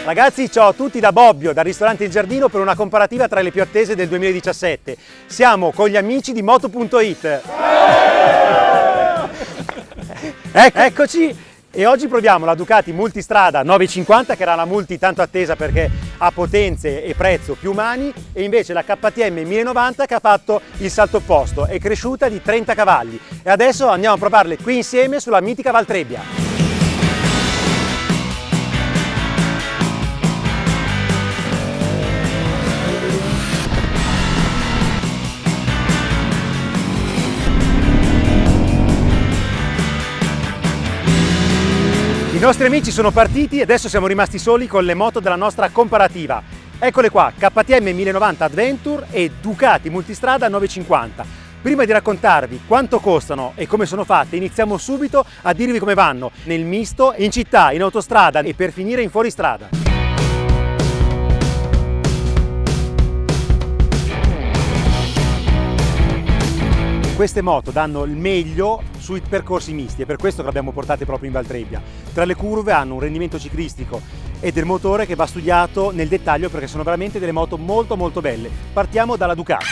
Ragazzi, ciao a tutti da Bobbio, dal ristorante Il Giardino, per una comparativa tra le più attese del 2017. Siamo con gli amici di Moto.it. Eccoci! E oggi proviamo la Ducati Multistrada 950, che era la multi tanto attesa perché ha potenze e prezzo più umani, e invece la KTM 1090 che ha fatto il salto opposto, è cresciuta di 30 cavalli. E adesso andiamo a provarle qui insieme sulla mitica Valtrebbia. I nostri amici sono partiti e adesso siamo rimasti soli con le moto della nostra comparativa. Eccole qua, KTM 1090 Adventure e Ducati Multistrada 950. Prima di raccontarvi quanto costano e come sono fatte, iniziamo subito a dirvi come vanno nel misto, in città, in autostrada e per finire in fuoristrada. Queste moto danno il meglio sui percorsi misti, è per questo che le abbiamo portate proprio in Valtrebbia. Tra le curve hanno un rendimento ciclistico e del motore che va studiato nel dettaglio perché sono veramente delle moto molto belle. Partiamo dalla Ducati.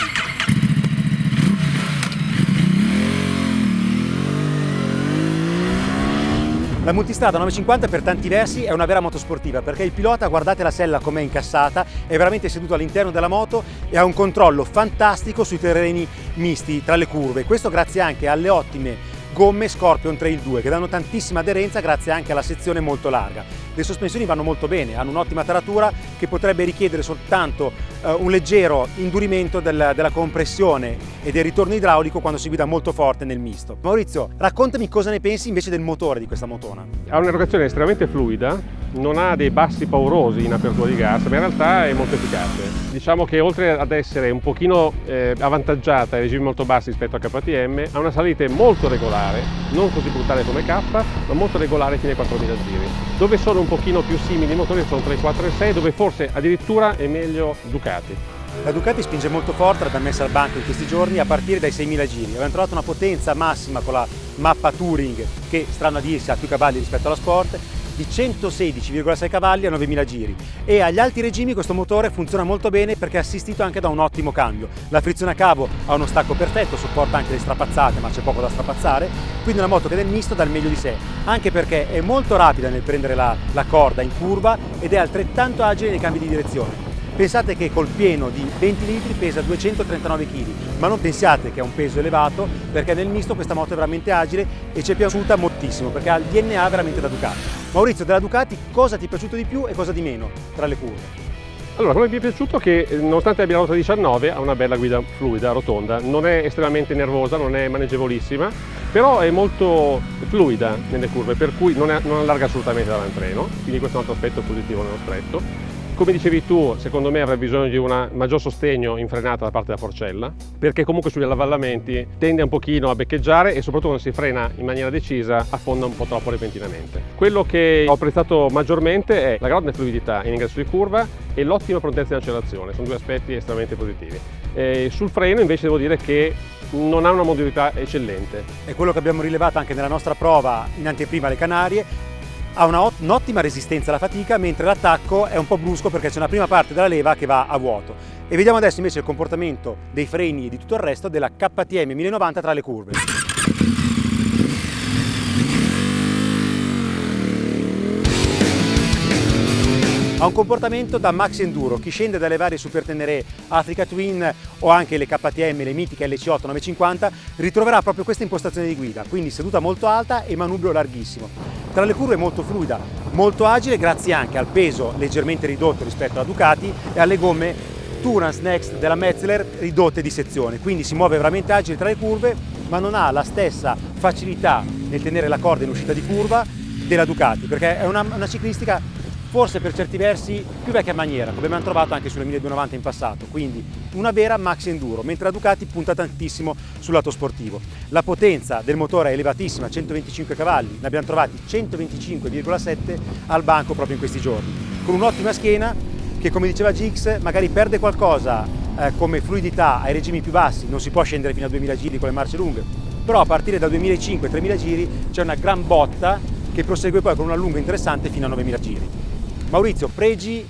La Multistrada 950 per tanti versi è una vera motosportiva perché il pilota, guardate la sella com'è incassata, è veramente seduto all'interno della moto e ha un controllo fantastico sui terreni misti tra le curve. Questo grazie anche alle ottime gomme Scorpion Trail 2 che danno tantissima aderenza grazie anche alla sezione molto larga. Le sospensioni vanno molto bene, hanno un'ottima taratura che potrebbe richiedere soltanto un leggero indurimento della compressione e del ritorno idraulico quando si guida molto forte nel misto. Maurizio, raccontami cosa ne pensi invece del motore di questa motona. Ha un'erogazione estremamente fluida, non ha dei bassi paurosi in apertura di gas, ma in realtà è molto efficace. Diciamo che oltre ad essere un pochino avvantaggiata ai regimi molto bassi rispetto a KTM, ha una salita molto regolare, non così brutale come K, ma molto regolare fino ai 4.000 giri. Dove sono un pochino più simili i motori sono tra i 4 e i 6, dove forse addirittura è meglio Ducati. La Ducati spinge molto forte, l'abbiamo messa al banco in questi giorni a partire dai 6.000 giri. Abbiamo trovato una potenza massima con la mappa Touring, che strano a dirsi ha più cavalli rispetto alla Sport, di 116,6 cavalli a 9.000 giri, e agli alti regimi questo motore funziona molto bene perché è assistito anche da un ottimo cambio. La frizione a cavo ha uno stacco perfetto, sopporta anche le strapazzate ma c'è poco da strapazzare, quindi una moto che nel misto dà il meglio di sé, anche perché è molto rapida nel prendere la corda in curva ed è altrettanto agile nei cambi di direzione. Pensate che col pieno di 20 litri pesa 239 kg, ma non pensiate che ha un peso elevato perché nel misto questa moto è veramente agile e ci è piaciuta moltissimo perché ha il DNA veramente da Ducati. Maurizio, della Ducati cosa ti è piaciuto di più e cosa di meno tra le curve? Allora, quello che mi è piaciuto è che nonostante abbia la ruota 19 ha una bella guida fluida, rotonda, non è estremamente nervosa, non è maneggevolissima, però è molto fluida nelle curve, per cui non allarga assolutamente dall'antreno, quindi questo è un altro aspetto positivo nello stretto. Come dicevi tu, secondo me avrà bisogno di un maggior sostegno in frenata da parte della forcella, perché comunque sugli avvallamenti tende un pochino a beccheggiare e soprattutto quando si frena in maniera decisa affonda un po' troppo repentinamente. Quello che ho apprezzato maggiormente è la grande fluidità in ingresso di curva e l'ottima prontezza in accelerazione, sono due aspetti estremamente positivi. Sul freno invece devo dire che non ha una modalità eccellente. È quello che abbiamo rilevato anche nella nostra prova in anteprima alle Canarie. Ha un'ottima resistenza alla fatica, mentre l'attacco è un po' brusco perché c'è una prima parte della leva che va a vuoto. E vediamo adesso invece il comportamento dei freni e di tutto il resto della KTM 1090 tra le curve. Ha un comportamento da Max Enduro. Chi scende dalle varie Super Tenere, Africa Twin o anche le KTM, le mitiche LC8 950, ritroverà proprio questa impostazione di guida, quindi seduta molto alta e manubrio larghissimo. Tra le curve molto fluida, molto agile grazie anche al peso leggermente ridotto rispetto alla Ducati e alle gomme Tourance Next della Metzeler ridotte di sezione, quindi si muove veramente agile tra le curve ma non ha la stessa facilità nel tenere la corda in uscita di curva della Ducati, perché è una ciclistica forse per certi versi più vecchia maniera, come abbiamo trovato anche sulle 1290 in passato, quindi una vera Max Enduro, mentre la Ducati punta tantissimo sul lato sportivo. La potenza del motore è elevatissima, 125 cavalli, ne abbiamo trovati 125,7 al banco proprio in questi giorni, con un'ottima schiena che, come diceva Gix, magari perde qualcosa come fluidità ai regimi più bassi, non si può scendere fino a 2000 giri con le marce lunghe, però a partire da 2500-3000 giri c'è una gran botta che prosegue poi con una lunga interessante fino a 9000 giri. Maurizio, pregi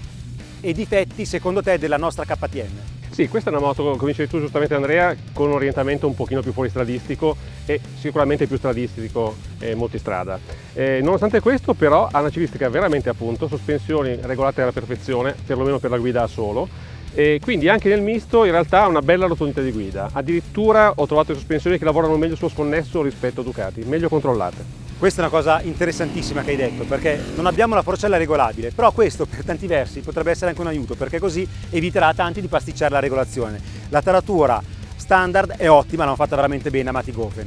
e difetti secondo te della nostra KTM? Sì, questa è una moto, come dicevi tu giustamente Andrea, con un orientamento un pochino più fuoristradistico e sicuramente più stradistico multistrada. Nonostante questo però ha una ciclistica veramente a punto, sospensioni regolate alla perfezione, perlomeno per la guida a solo, e quindi anche nel misto in realtà ha una bella rotondità di guida. Addirittura ho trovato sospensioni che lavorano meglio sullo sconnesso rispetto a Ducati, meglio controllate. Questa è una cosa interessantissima che hai detto, perché non abbiamo la forcella regolabile, però questo per tanti versi potrebbe essere anche un aiuto, perché così eviterà a tanti di pasticciare la regolazione. La taratura standard è ottima, l'hanno fatta veramente bene a Matigofen.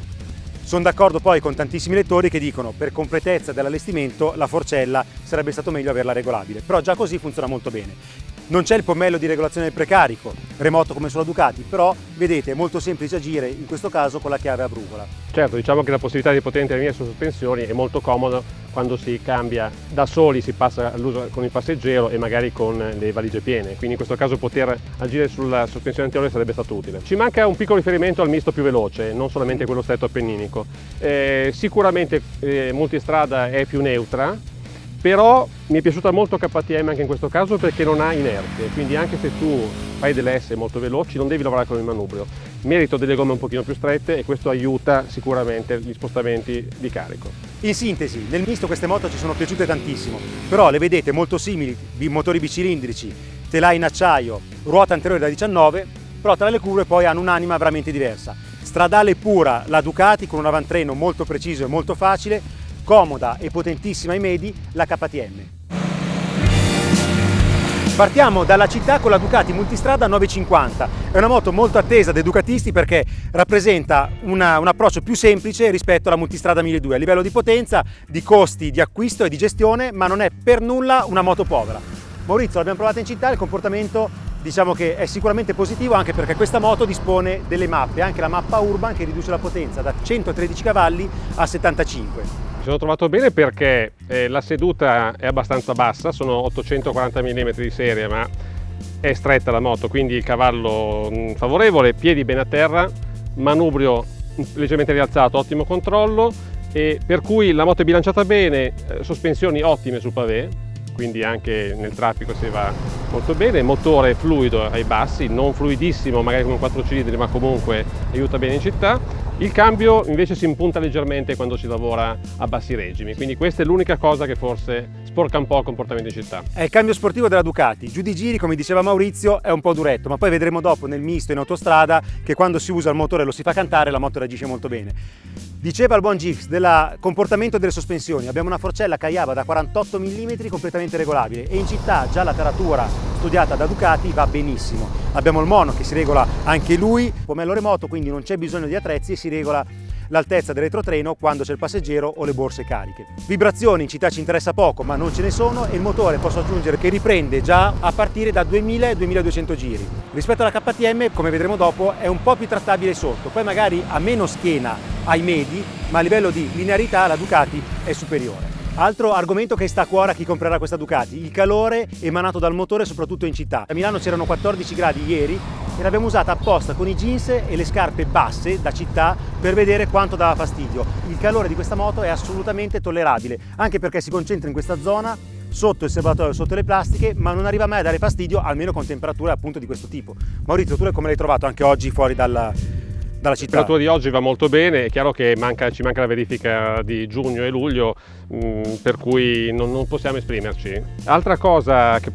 Sono d'accordo poi con tantissimi lettori che dicono per completezza dell'allestimento la forcella sarebbe stato meglio averla regolabile, però già così funziona molto bene. Non c'è il pommello di regolazione del precarico, remoto come sulla Ducati, però vedete è molto semplice agire in questo caso con la chiave a brugola. Certo, diciamo che la possibilità di potente venire su sospensioni è molto comodo quando si cambia da soli, si passa all'uso con il passeggero e magari con le valigie piene, quindi in questo caso poter agire sulla sospensione anteriore sarebbe stato utile. Ci manca un piccolo riferimento al misto più veloce, non solamente quello stretto appenninico. Sicuramente multistrada è più neutra, però mi è piaciuta molto KTM anche in questo caso perché non ha inerzia, quindi anche se tu fai delle S molto veloci non devi lavorare con il manubrio. Merito delle gomme un pochino più strette e questo aiuta sicuramente gli spostamenti di carico. In sintesi, nel misto queste moto ci sono piaciute tantissimo, però le vedete molto simili, motori bicilindrici, telai in acciaio, ruota anteriore da 19, però tra le curve poi hanno un'anima veramente diversa. Stradale pura la Ducati con un avantreno molto preciso e molto facile, comoda e potentissima ai medi la KTM. Partiamo dalla città con la Ducati Multistrada 950, è una moto molto attesa dai ducatisti perché rappresenta un approccio più semplice rispetto alla Multistrada 1200 a livello di potenza, di costi di acquisto e di gestione, ma non è per nulla una moto povera. Maurizio, l'abbiamo provata in città, il comportamento diciamo che è sicuramente positivo anche perché questa moto dispone delle mappe, anche la mappa Urban che riduce la potenza da 113 cavalli a 75. Mi sono trovato bene perché la seduta è abbastanza bassa, sono 840 mm di serie, ma è stretta la moto, quindi il cavallo favorevole, piedi bene a terra, manubrio leggermente rialzato, ottimo controllo, e per cui la moto è bilanciata bene, sospensioni ottime sul pavé, quindi anche nel traffico si va molto bene, motore fluido ai bassi, non fluidissimo magari come un 4 cilindri, ma comunque aiuta bene in città. Il cambio invece si impunta leggermente quando si lavora a bassi regimi, quindi questa è l'unica cosa che forse sporca un po' il comportamento in città. È il cambio sportivo della Ducati, giù di giri come diceva Maurizio è un po' duretto, ma poi vedremo dopo nel misto in autostrada che quando si usa il motore e lo si fa cantare la moto reagisce molto bene. Diceva il buon Gix del comportamento delle sospensioni, abbiamo una forcella Kayaba da 48 mm completamente regolabile e in città già la taratura studiata da Ducati va benissimo. Abbiamo il mono che si regola anche lui, pomello remoto, quindi non c'è bisogno di attrezzi e si regola l'altezza del retrotreno quando c'è il passeggero o le borse cariche. Vibrazioni in città ci interessa poco, ma non ce ne sono e il motore posso aggiungere che riprende già a partire da 2000-2200 giri. Rispetto alla KTM, come vedremo dopo, è un po' più trattabile sotto, poi magari ha meno schiena ai medi, ma a livello di linearità la Ducati è superiore. Altro argomento che sta a cuore a chi comprerà questa Ducati, il calore emanato dal motore soprattutto in città. A Milano c'erano 14 gradi ieri e l'abbiamo usata apposta con i jeans e le scarpe basse da città per vedere quanto dava fastidio. Il calore di questa moto è assolutamente tollerabile, anche perché si concentra in questa zona sotto il serbatoio, sotto le plastiche, ma non arriva mai a dare fastidio, almeno con temperature appunto di questo tipo. Maurizio, tu come l'hai trovato anche oggi fuori dalla città? La temperatura di oggi va molto bene, è chiaro che ci manca la verifica di giugno e luglio, per cui non possiamo esprimerci. Altra cosa che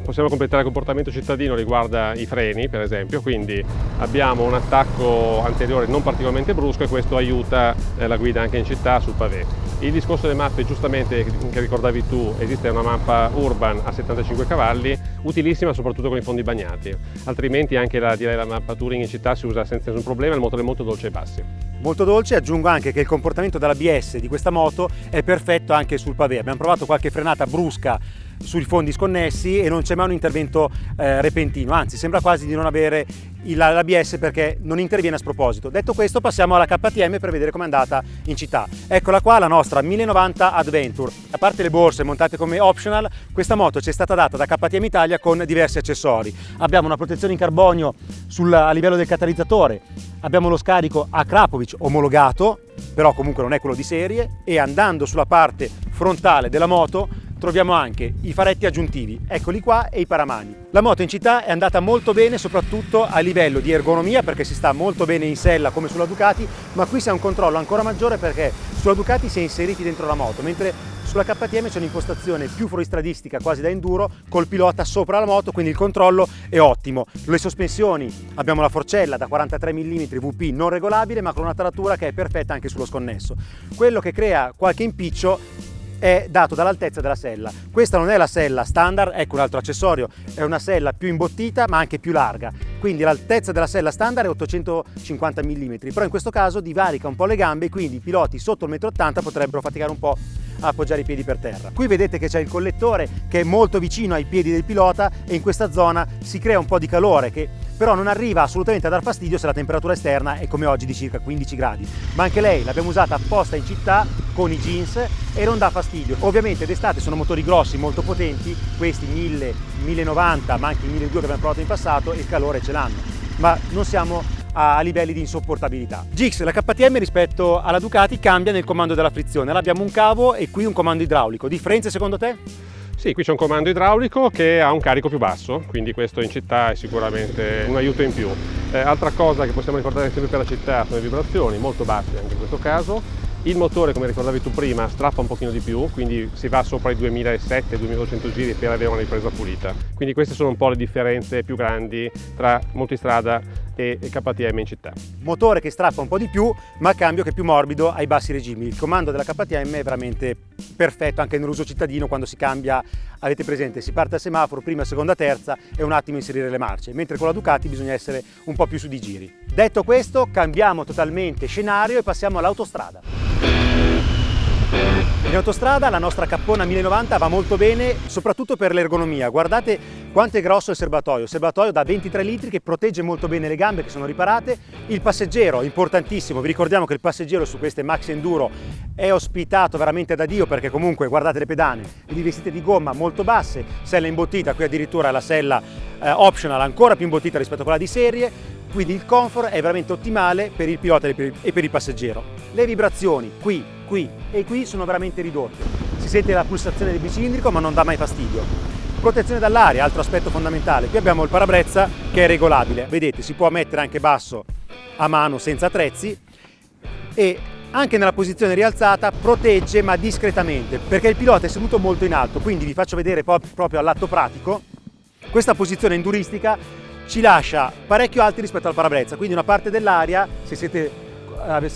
possiamo completare il comportamento cittadino riguarda i freni, per esempio, quindi abbiamo un attacco anteriore non particolarmente brusco e questo aiuta la guida anche in città sul pavé. Il discorso delle mappe, giustamente, che ricordavi tu, esiste una mappa Urban a 75 cavalli, utilissima soprattutto con i fondi bagnati, altrimenti anche la mappa Touring in città si usa senza nessun problema, il motore è molto dolce ai bassi. Molto dolce, aggiungo anche che il comportamento dell'ABS di questa moto è perfetto anche sul pavé. Abbiamo provato qualche frenata brusca sui fondi sconnessi e non c'è mai un intervento repentino, anzi sembra quasi di non avere l'ABS perché non interviene a sproposito. Detto questo passiamo alla KTM per vedere com'è andata in città. Eccola qua, la nostra 1090 Adventure. A parte le borse montate come optional, questa moto ci è stata data da KTM Italia con diversi accessori. Abbiamo una protezione in carbonio a livello del catalizzatore, abbiamo lo scarico a Krapovic omologato, però comunque non è quello di serie, e andando sulla parte frontale della moto troviamo anche i faretti aggiuntivi, eccoli qua, e i paramani. La moto in città è andata molto bene, soprattutto a livello di ergonomia, perché si sta molto bene in sella come sulla Ducati, ma qui c'è un controllo ancora maggiore perché sulla Ducati si è inseriti dentro la moto, mentre sulla KTM c'è un'impostazione più fuoristradistica, quasi da enduro, col pilota sopra la moto, quindi il controllo è ottimo. Le sospensioni, abbiamo la forcella da 43 mm VP non regolabile, ma con una taratura che è perfetta anche sullo sconnesso. Quello che crea qualche impiccio è dato dall'altezza della sella. Questa non è la sella standard, ecco un altro accessorio, è una sella più imbottita ma anche più larga, quindi l'altezza della sella standard è 850 mm, però in questo caso divarica un po' le gambe, quindi i piloti sotto il 1,80 m potrebbero faticare un po' a appoggiare i piedi per terra. Qui vedete che c'è il collettore che è molto vicino ai piedi del pilota e in questa zona si crea un po' di calore che però non arriva assolutamente a dar fastidio se la temperatura esterna è come oggi di circa 15 gradi. Ma anche lei l'abbiamo usata apposta in città con i jeans e non dà fastidio. Ovviamente d'estate sono motori grossi, molto potenti, questi 1000, 1090 ma anche i 1200 che abbiamo provato in passato, e il calore ce l'hanno, ma non siamo a livelli di insopportabilità. Gix, la KTM rispetto alla Ducati cambia nel comando della frizione, là abbiamo un cavo e qui un comando idraulico. Differenze secondo te? Sì, qui c'è un comando idraulico che ha un carico più basso, quindi questo in città è sicuramente un aiuto in più. Altra cosa che possiamo ricordare sempre per la città sono le vibrazioni, molto basse anche in questo caso. Il motore, come ricordavi tu prima, strappa un pochino di più, quindi si va sopra i 2700-2200 giri per avere una ripresa pulita. Quindi queste sono un po' le differenze più grandi tra multistrada e KTM in città. Motore che strappa un po' di più, ma cambio che è più morbido ai bassi regimi. Il comando della KTM è veramente perfetto anche nell'uso cittadino, quando si cambia, avete presente, si parte al semaforo, prima, seconda, terza e un attimo inserire le marce, mentre con la Ducati bisogna essere un po' più su di giri. Detto questo, cambiamo totalmente scenario e passiamo all'autostrada. In autostrada la nostra cappona 1090 va molto bene, soprattutto per l'ergonomia. Guardate quanto è grosso il serbatoio da 23 litri che protegge molto bene le gambe che sono riparate. Il passeggero, importantissimo, vi ricordiamo che il passeggero su queste Max Enduro è ospitato veramente da Dio, perché comunque guardate le pedane, le rivestite di gomma molto basse, sella imbottita, qui addirittura la sella optional ancora più imbottita rispetto a quella di serie, quindi il comfort è veramente ottimale per il pilota e per il passeggero. Le vibrazioni qui e qui sono veramente ridotte, si sente la pulsazione del bicilindrico ma non dà mai fastidio. Protezione dall'aria, altro aspetto fondamentale, qui abbiamo il parabrezza che è regolabile, vedete, si può mettere anche basso a mano senza attrezzi, e anche nella posizione rialzata protegge ma discretamente, perché il pilota è seduto molto in alto, quindi vi faccio vedere proprio all'atto pratico. Questa posizione enduristica ci lascia parecchio alti rispetto al parabrezza, quindi una parte dell'aria, se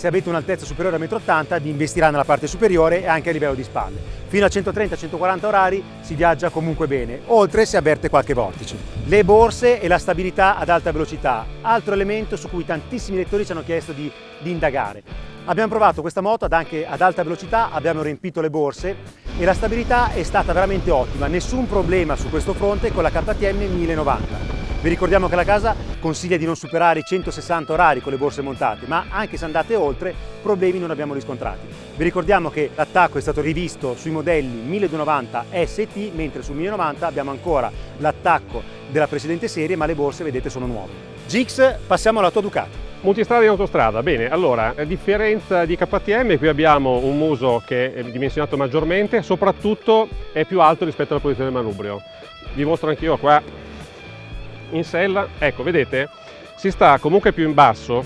avete un'altezza superiore a 1,80 m, vi investirà nella parte superiore e anche a livello di spalle. Fino a 130-140 orari si viaggia comunque bene, oltre se avverte qualche vortice. Le borse e la stabilità ad alta velocità, altro elemento su cui tantissimi lettori ci hanno chiesto di indagare. Abbiamo provato questa moto anche ad alta velocità, abbiamo riempito le borse e la stabilità è stata veramente ottima, nessun problema su questo fronte con la KTM 1090. Vi ricordiamo che la casa consiglia di non superare i 160 orari con le borse montate, ma anche se andate oltre, problemi non abbiamo riscontrati. Vi ricordiamo che l'attacco è stato rivisto sui modelli 1290 ST, mentre sul 1090 abbiamo ancora l'attacco della precedente serie, ma le borse, vedete, sono nuove. Gix, passiamo alla tua Ducati. Multistrada in autostrada, bene, allora, a differenza di KTM, qui abbiamo un muso che è dimensionato maggiormente, soprattutto è più alto rispetto alla posizione del manubrio. Vi mostro anch'io qua in sella, ecco, vedete, si sta comunque più in basso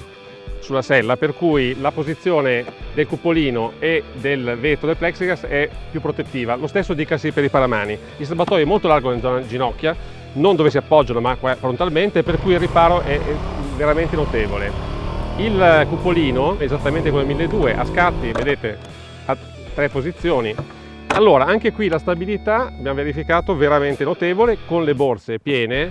sulla sella, per cui la posizione del cupolino e del vetro del plexiglass è più protettiva. Lo stesso dicasi per i paramani. Il serbatoio è molto largo nella zona ginocchia, non dove si appoggiano ma qua frontalmente, per cui il riparo è veramente notevole. Il cupolino, esattamente come il 1200, a scatti, vedete, a 3 posizioni. Allora, anche qui la stabilità abbiamo verificato veramente notevole, con le borse piene,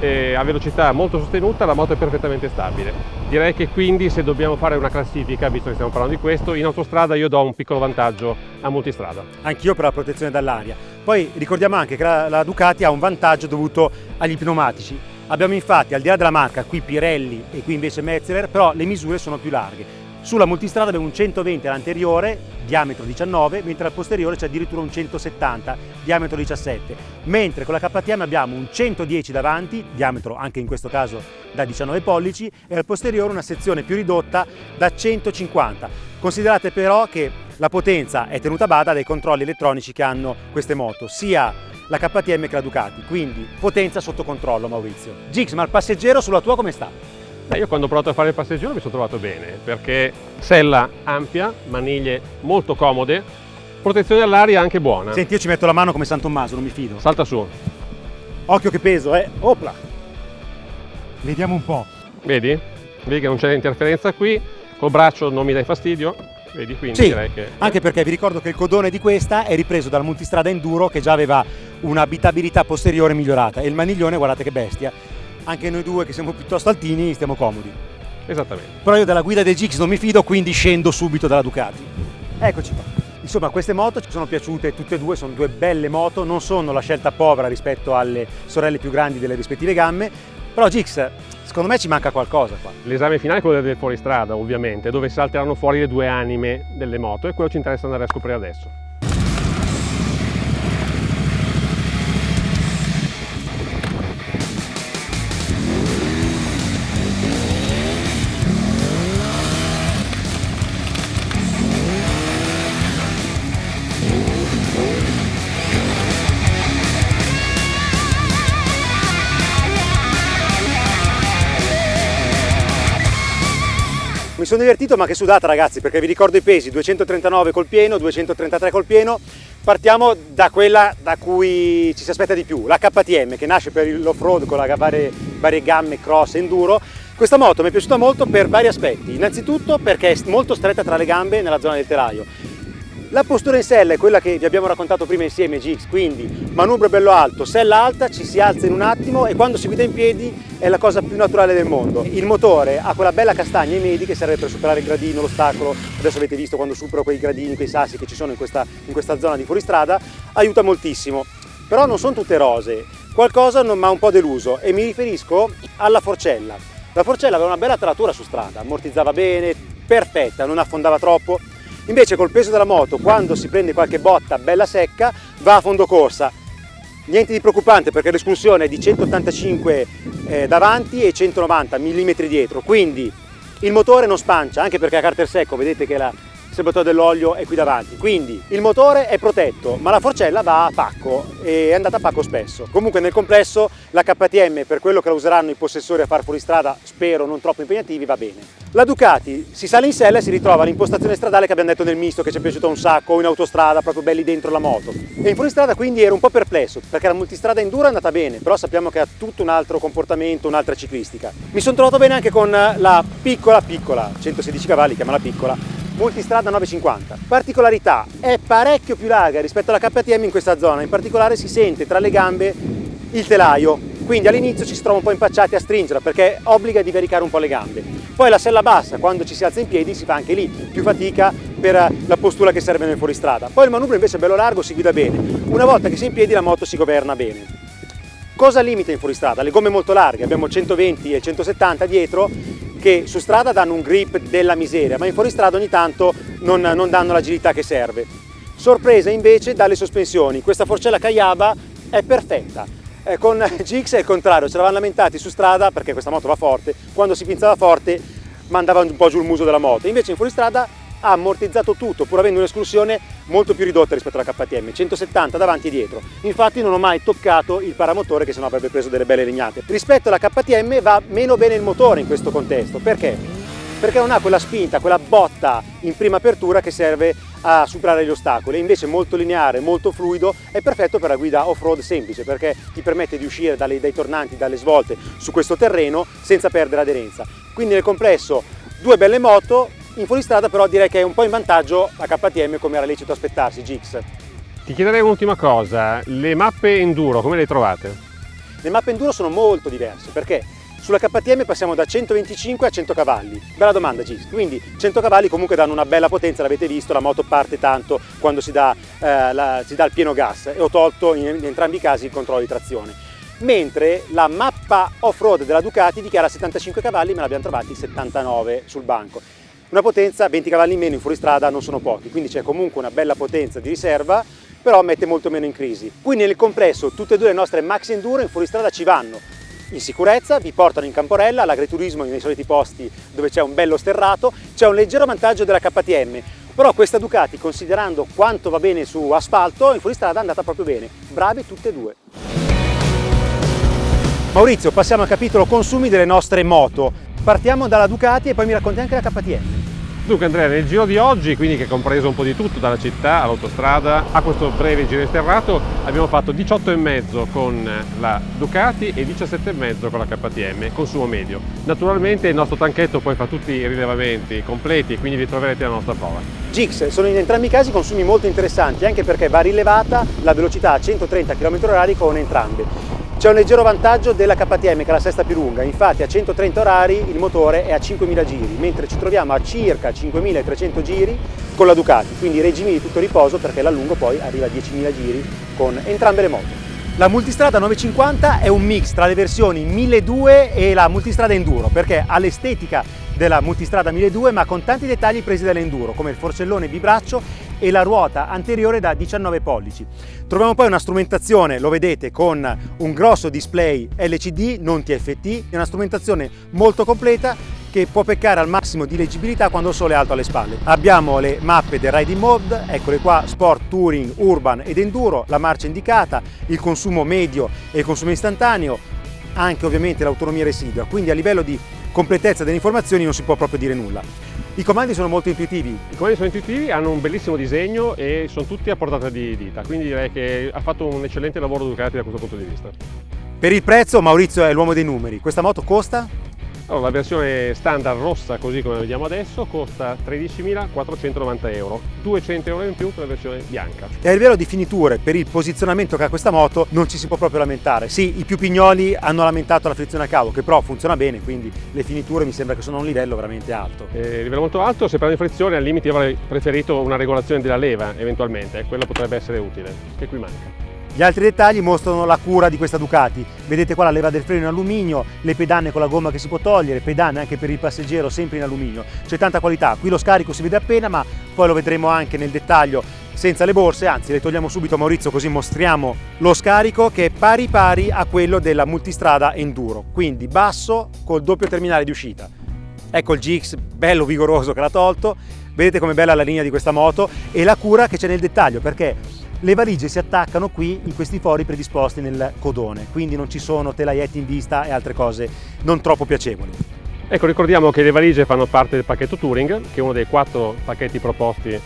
a velocità molto sostenuta, la moto è perfettamente stabile. Direi che quindi, se dobbiamo fare una classifica, visto che stiamo parlando di questo, in autostrada io do un piccolo vantaggio a multistrada. Anch'io per la protezione dall'aria. Poi ricordiamo anche che la Ducati ha un vantaggio dovuto agli pneumatici. Abbiamo infatti, al di là della marca, qui Pirelli e qui invece Metzeler, però le misure sono più larghe. Sulla multistrada abbiamo un 120 all'anteriore, diametro 19, mentre al posteriore c'è addirittura un 170, diametro 17, mentre con la KTM abbiamo un 110 davanti, diametro anche in questo caso da 19 pollici, e al posteriore una sezione più ridotta da 150. Considerate però che La potenza è tenuta a bada dai controlli elettronici che hanno queste moto, sia la KTM che la Ducati, quindi potenza sotto controllo, Maurizio. Gix, ma il passeggero sulla tua come sta? Io quando ho provato a fare il passeggero mi sono trovato bene, perché sella ampia, maniglie molto comode, protezione all'aria anche buona. Senti, io ci metto la mano come San Tommaso, non mi fido. Salta su. Occhio che peso, Opla! Vediamo un po'. Vedi? Vedi che non c'è interferenza qui, col braccio non mi dai fastidio. Vedi, quindi Sì, direi che... anche perché vi ricordo che il codone di questa è ripreso dal multistrada Enduro che già aveva un'abitabilità posteriore migliorata e il maniglione, guardate che bestia, anche noi due che siamo piuttosto altini stiamo comodi. Esattamente. Però io della guida del Gix non mi fido, quindi scendo subito dalla Ducati. Eccoci qua. Insomma, queste moto ci sono piaciute tutte e due, sono due belle moto, non sono la scelta povera rispetto alle sorelle più grandi delle rispettive gamme, però Gix, secondo me ci manca qualcosa qua. L'esame finale è quello del fuoristrada, ovviamente, dove salteranno fuori le due anime delle moto e quello ci interessa andare a scoprire adesso. Mi sono divertito, ma che sudata ragazzi, perché vi ricordo i pesi, 239 col pieno, 233 col pieno. Partiamo da quella da cui ci si aspetta di più, la KTM, che nasce per l'off-road con le varie gamme cross enduro. Questa moto mi è piaciuta molto per vari aspetti, innanzitutto perché è molto stretta tra le gambe nella zona del telaio. La postura in sella è quella che vi abbiamo raccontato prima insieme, Gix, quindi manubrio bello alto, sella alta, ci si alza in un attimo e quando si guida in piedi è la cosa più naturale del mondo. Il motore ha quella bella castagna ai medi che serve per superare il gradino, l'ostacolo, adesso avete visto quando supero quei gradini, quei sassi che ci sono in questa zona di fuoristrada, aiuta moltissimo. Però non sono tutte rose, qualcosa non mi ha un po' deluso e mi riferisco alla forcella. La forcella aveva una bella taratura su strada, ammortizzava bene, perfetta, non affondava troppo. Invece col peso della moto, quando si prende qualche botta bella secca, va a fondo corsa. Niente di preoccupante perché l'espulsione è di 185 davanti e 190 mm dietro, quindi il motore non spancia, anche perché a carter secco vedete che il serbatoio dell'olio è qui davanti, quindi il motore è protetto, ma la forcella va a pacco e è andata a pacco spesso. Comunque nel complesso la KTM, per quello che la useranno i possessori a far fuoristrada, spero non troppo impegnativi, va bene. La Ducati si sale in sella e si ritrova l'impostazione stradale che abbiamo detto nel misto, che ci è piaciuta un sacco, o in autostrada, proprio belli dentro la moto. E in fuoristrada quindi ero un po' perplesso, perché la multistrada enduro è andata bene, però sappiamo che ha tutto un altro comportamento, un'altra ciclistica. Mi sono trovato bene anche con la piccola, 116 cavalli, chiamala piccola, multistrada 950. Particolarità, è parecchio più larga rispetto alla KTM in questa zona, in particolare si sente tra le gambe il telaio, quindi all'inizio ci si trova un po' impacciati a stringerla perché obbliga a divaricare un po' le gambe. Poi la sella bassa, quando ci si alza in piedi, si fa anche lì più fatica per la postura che serve nel fuoristrada. Poi il manubrio invece è bello largo, si guida bene. Una volta che si è in piedi la moto si governa bene. Cosa limita in fuoristrada? Le gomme molto larghe, abbiamo 120 e 170 dietro, che su strada danno un grip della miseria, ma in fuoristrada ogni tanto non danno l'agilità che serve. Sorpresa invece dalle sospensioni, questa forcella Kayaba è perfetta. Con Gix è il contrario, ci eravamo lamentati su strada perché questa moto va forte, quando si pinzava forte mandava un po' giù il muso della moto, invece in fuoristrada ha ammortizzato tutto pur avendo un'escursione molto più ridotta rispetto alla KTM, 170 davanti e dietro. Infatti non ho mai toccato il paramotore che sennò avrebbe preso delle belle legnate. Rispetto alla KTM va meno bene il motore in questo contesto, perché? Perché non ha quella spinta, quella botta in prima apertura che serve a superare gli ostacoli, invece molto lineare, molto fluido, è perfetto per la guida off-road semplice perché ti permette di uscire dai tornanti, dalle svolte su questo terreno senza perdere aderenza. Quindi nel complesso due belle moto, in fuoristrada però direi che è un po' in vantaggio la KTM come era lecito aspettarsi, Gix. Ti chiederei un'ultima cosa, le mappe enduro come le trovate? Le mappe enduro sono molto diverse perché sulla KTM passiamo da 125 a 100 cavalli. Bella domanda, Gis. Quindi 100 cavalli comunque danno una bella potenza, l'avete visto, la moto parte tanto quando si dà il pieno gas e ho tolto in entrambi i casi il controllo di trazione. Mentre la mappa off-road della Ducati dichiara 75 cavalli, me l'abbiamo trovati 79 sul banco. Una potenza, 20 cavalli in meno in fuoristrada non sono pochi, quindi c'è comunque una bella potenza di riserva, però mette molto meno in crisi. Quindi nel complesso tutte e due le nostre Maxi Enduro in fuoristrada ci vanno. In sicurezza, vi portano in camporella, all'agriturismo nei soliti posti dove c'è un bello sterrato, c'è un leggero vantaggio della KTM, Però questa Ducati, considerando quanto va bene su asfalto, in fuoristrada è andata proprio bene. Bravi tutte e due. Maurizio, passiamo al capitolo consumi delle nostre moto. Partiamo dalla Ducati e poi mi racconti anche la KTM. Dunque Andrea, nel giro di oggi, quindi che è compreso un po' di tutto, dalla città all'autostrada a questo breve giro sterrato, abbiamo fatto 18,5 con la Ducati e 17,5 con la KTM, consumo medio. Naturalmente il nostro tanchetto poi fa tutti i rilevamenti completi e quindi vi troverete la nostra prova. Gix, sono in entrambi i casi consumi molto interessanti, anche perché va rilevata la velocità a 130 km/h con entrambe. C'è un leggero vantaggio della KTM, che è la sesta più lunga, infatti a 130 orari il motore è a 5.000 giri, mentre ci troviamo a circa 5.300 giri con la Ducati, quindi regimi di tutto riposo perché l'allungo poi arriva a 10.000 giri con entrambe le moto. La multistrada 950 è un mix tra le versioni 1200 e la multistrada enduro, perché ha l'estetica della multistrada 1200 ma con tanti dettagli presi dall'enduro, come il forsellone bibraccio e la ruota anteriore da 19 pollici. Troviamo poi una strumentazione, lo vedete, con un grosso display LCD, non TFT, è una strumentazione molto completa che può peccare al massimo di leggibilità quando il sole è alto alle spalle. Abbiamo le mappe del riding mode, eccole qua, sport, touring, urban ed enduro, la marcia indicata, il consumo medio e il consumo istantaneo, anche ovviamente l'autonomia residua, quindi a livello di completezza delle informazioni non si può proprio dire nulla. I comandi sono molto intuitivi. I comandi sono intuitivi, hanno un bellissimo disegno e sono tutti a portata di dita, quindi direi che ha fatto un eccellente lavoro Ducati da questo punto di vista. Per il prezzo Maurizio è l'uomo dei numeri. Questa moto costa? Allora, la versione standard rossa, così come la vediamo adesso, costa 13.490 euro, 200 euro in più per la versione bianca. E a livello di finiture, per il posizionamento che ha questa moto, non ci si può proprio lamentare. Sì, i più pignoli hanno lamentato la frizione a cavo, che però funziona bene, quindi le finiture mi sembra che sono a un livello veramente alto. Livello molto alto, se parliamo di frizione, al limite avrei preferito una regolazione della leva, eventualmente, quella potrebbe essere utile, che qui manca. Gli altri dettagli mostrano la cura di questa Ducati. Vedete qua la leva del freno in alluminio, le pedane con la gomma che si può togliere, pedane anche per il passeggero sempre in alluminio. C'è tanta qualità, qui lo scarico si vede appena, ma poi lo vedremo anche nel dettaglio senza le borse, anzi le togliamo subito Maurizio così mostriamo lo scarico che è pari pari a quello della multistrada enduro, quindi basso col doppio terminale di uscita. Ecco il GX bello vigoroso che l'ha tolto, vedete com'è bella la linea di questa moto e la cura che c'è nel dettaglio, perché le valigie si attaccano qui in questi fori predisposti nel codone, quindi non ci sono telaietti in vista e altre cose non troppo piacevoli. Ecco, ricordiamo che le valigie fanno parte del pacchetto Touring, che è uno dei 4 pacchetti proposti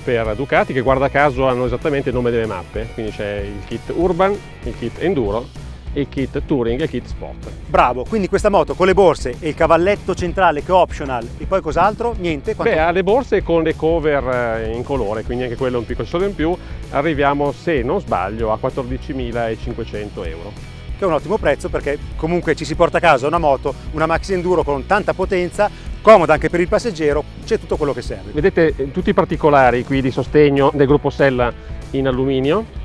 per Ducati, che guarda caso hanno esattamente il nome delle mappe, quindi c'è il kit Urban, il kit Enduro, il kit Touring e il kit Sport. Bravo, quindi questa moto con le borse e il cavalletto centrale che è optional e poi cos'altro? Niente? Beh, ha le borse con le cover in colore, quindi anche quello è un piccolo soldo in più, arriviamo, se non sbaglio, a 14.500 euro. Che è un ottimo prezzo perché comunque ci si porta a casa una moto, una maxi enduro con tanta potenza, comoda anche per il passeggero, c'è tutto quello che serve. Vedete tutti i particolari qui di sostegno del gruppo sella in alluminio,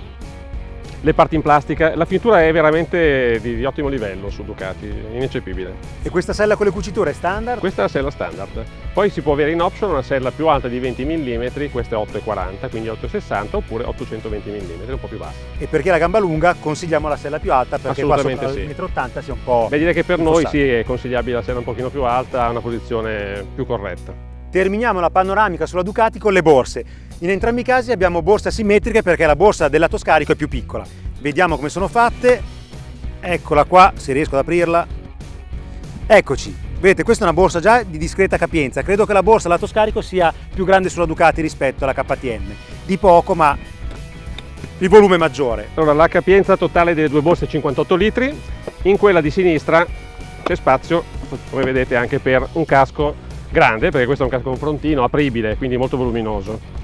le parti in plastica, la finitura è veramente di ottimo livello su Ducati, ineccepibile. E questa sella con le cuciture è standard? Questa è la sella standard. Poi si può avere in option una sella più alta di 20 mm, questa è 8,40, quindi 8,60 oppure 820 mm, un po' più bassa. E perché la gamba lunga consigliamo la sella più alta perché qua sopra sì. il 1,80 m sia un po'. Beh, direi che per noi infossata. sì, è consigliabile la sella un pochino più alta, a una posizione più corretta. Terminiamo la panoramica sulla Ducati con le borse. In entrambi i casi abbiamo borse asimmetriche perché la borsa del lato scarico è più piccola. Vediamo come sono fatte. Eccola qua, se riesco ad aprirla. Eccoci. Vedete, questa è una borsa già di discreta capienza. Credo che la borsa lato scarico sia più grande sulla Ducati rispetto alla KTM. Di poco, ma il volume è maggiore. Allora, la capienza totale delle due borse è 58 litri. In quella di sinistra c'è spazio, come vedete, anche per un casco grande, perché questo è un casco confrontino apribile, quindi molto voluminoso.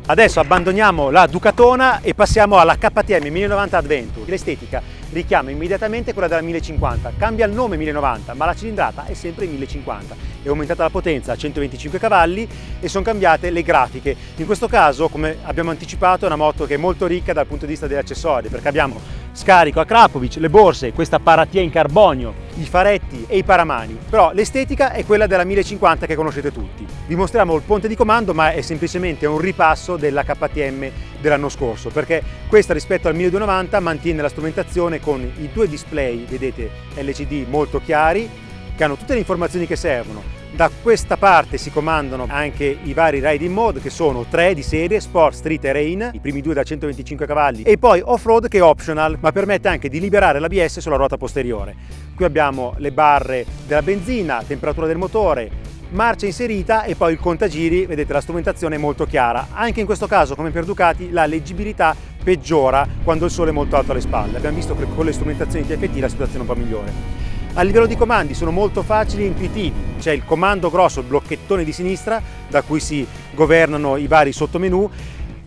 Adesso abbandoniamo la Ducatona e passiamo alla KTM 1090 Adventure. L'estetica richiama immediatamente quella della 1050, cambia il nome 1090 ma la cilindrata è sempre 1050, è aumentata la potenza a 125 cavalli e sono cambiate le grafiche. In questo caso, come abbiamo anticipato, è una moto che è molto ricca dal punto di vista degli accessori, perché abbiamo scarico a Krapovic, le borse, questa paratia in carbonio, i faretti e i paramani, però l'estetica è quella della 1050 che conoscete tutti. Vi mostriamo il ponte di comando, ma è semplicemente un ripasso della KTM dell'anno scorso, perché questa rispetto al 1290 mantiene la strumentazione con i due display, vedete, LCD molto chiari, che hanno tutte le informazioni che servono. Da questa parte si comandano anche i vari riding mode, che sono 3 di serie: Sport, Street e Rain, i primi 2 da 125 cavalli, e poi Off-Road che è optional, ma permette anche di liberare l'ABS sulla ruota posteriore. Qui abbiamo le barre della benzina, temperatura del motore, marcia inserita e poi il contagiri. Vedete, la strumentazione è molto chiara. Anche in questo caso, come per Ducati, la leggibilità peggiora quando il sole è molto alto alle spalle. Abbiamo visto che con le strumentazioni TFT la situazione è un po' migliore. A livello di comandi sono molto facili e intuitivi. C'è il comando grosso, il blocchettone di sinistra, da cui si governano i vari sottomenu,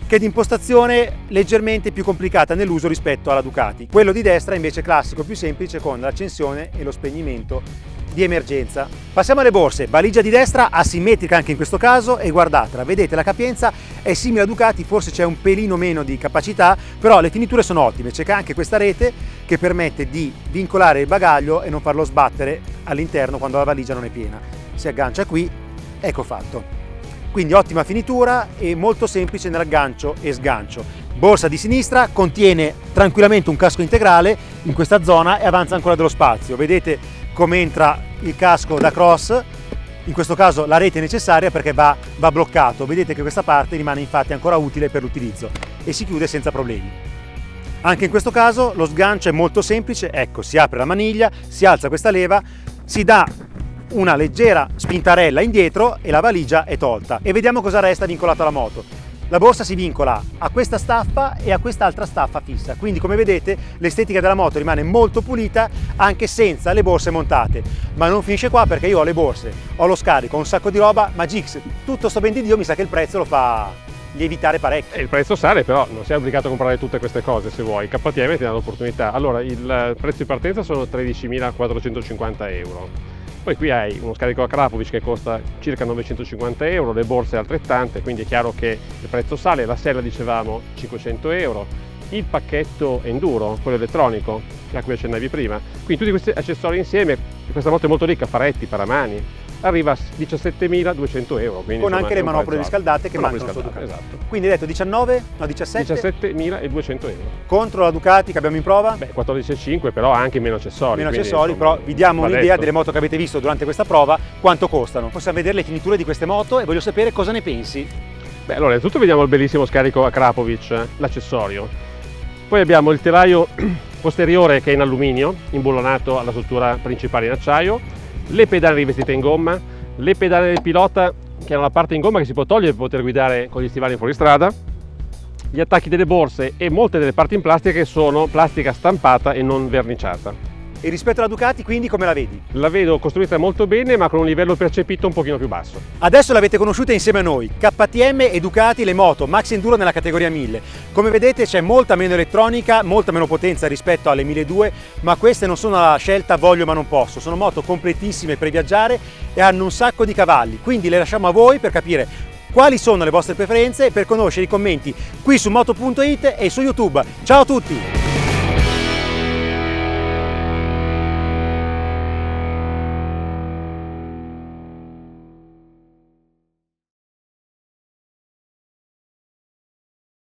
che è di impostazione leggermente più complicata nell'uso rispetto alla Ducati. Quello di destra invece è classico, più semplice, con l'accensione e lo spegnimento di emergenza. Passiamo alle borse. Valigia di destra asimmetrica anche in questo caso, e guardatela, vedete, la capienza è simile a Ducati, forse c'è un pelino meno di capacità, però le finiture sono ottime. C'è anche questa rete che permette di vincolare il bagaglio e non farlo sbattere all'interno quando la valigia non è piena. Si aggancia qui, ecco fatto. Quindi ottima finitura e molto semplice nell'aggancio e sgancio. Borsa di sinistra contiene tranquillamente un casco integrale in questa zona e avanza ancora dello spazio. Vedete come entra il casco da cross. In questo caso la rete è necessaria perché va bloccato. Vedete che questa parte rimane infatti ancora utile per l'utilizzo e si chiude senza problemi. Anche in questo caso lo sgancio è molto semplice. Ecco, si apre la maniglia, si alza questa leva, si dà una leggera spintarella indietro e la valigia è tolta. E vediamo cosa resta vincolato alla moto. La borsa si vincola a questa staffa e a quest'altra staffa fissa, quindi come vedete l'estetica della moto rimane molto pulita anche senza le borse montate. Ma non finisce qua, perché io ho le borse, ho lo scarico, ho un sacco di roba, ma Gix, tutto sto ben di Dio, mi sa che il prezzo lo fa lievitare parecchio. Il prezzo sale, però non sei obbligato a comprare tutte queste cose se vuoi. KTM ti dà l'opportunità. Allora, il prezzo di partenza sono 13.450 euro. Poi qui hai uno scarico Akrapovic che costa circa 950 euro, le borse altrettante, quindi è chiaro che il prezzo sale. La sella, dicevamo, 500 euro. Il pacchetto enduro, quello elettronico, a cui accennavi prima. Quindi tutti questi accessori insieme, questa moto è molto ricca, faretti, paramani, arriva a 17.200 euro. Quindi, con anche le manopole riscaldate che mancano su Ducati. Esatto. Quindi hai detto 19, no 17? 17.200 euro. Contro la Ducati che abbiamo in prova? Beh, 14,5, però anche meno accessori. Meno quindi, accessori, insomma, però vi diamo un'idea detto. delle moto che avete visto durante questa prova, quanto costano. Possiamo vedere le finiture di queste moto e voglio sapere cosa ne pensi. Beh, allora, innanzitutto vediamo il bellissimo scarico Akrapovic, l'accessorio. Poi abbiamo il telaio posteriore che è in alluminio, imbullonato alla struttura principale in acciaio, le pedane rivestite in gomma, le pedane del pilota che hanno la parte in gomma che si può togliere per poter guidare con gli stivali in fuoristrada, gli attacchi delle borse e molte delle parti in plastica che sono plastica stampata e non verniciata. E rispetto alla Ducati, quindi, come la vedi? La vedo costruita molto bene, ma con un livello percepito un pochino più basso. Adesso l'avete conosciuta insieme a noi, KTM e Ducati, le moto Max Enduro nella categoria 1000. Come vedete c'è molta meno elettronica, molta meno potenza rispetto alle 1200, ma queste non sono la scelta voglio ma non posso, sono moto completissime per viaggiare e hanno un sacco di cavalli, quindi le lasciamo a voi per capire quali sono le vostre preferenze e per conoscere i commenti qui su moto.it e su YouTube. Ciao a tutti!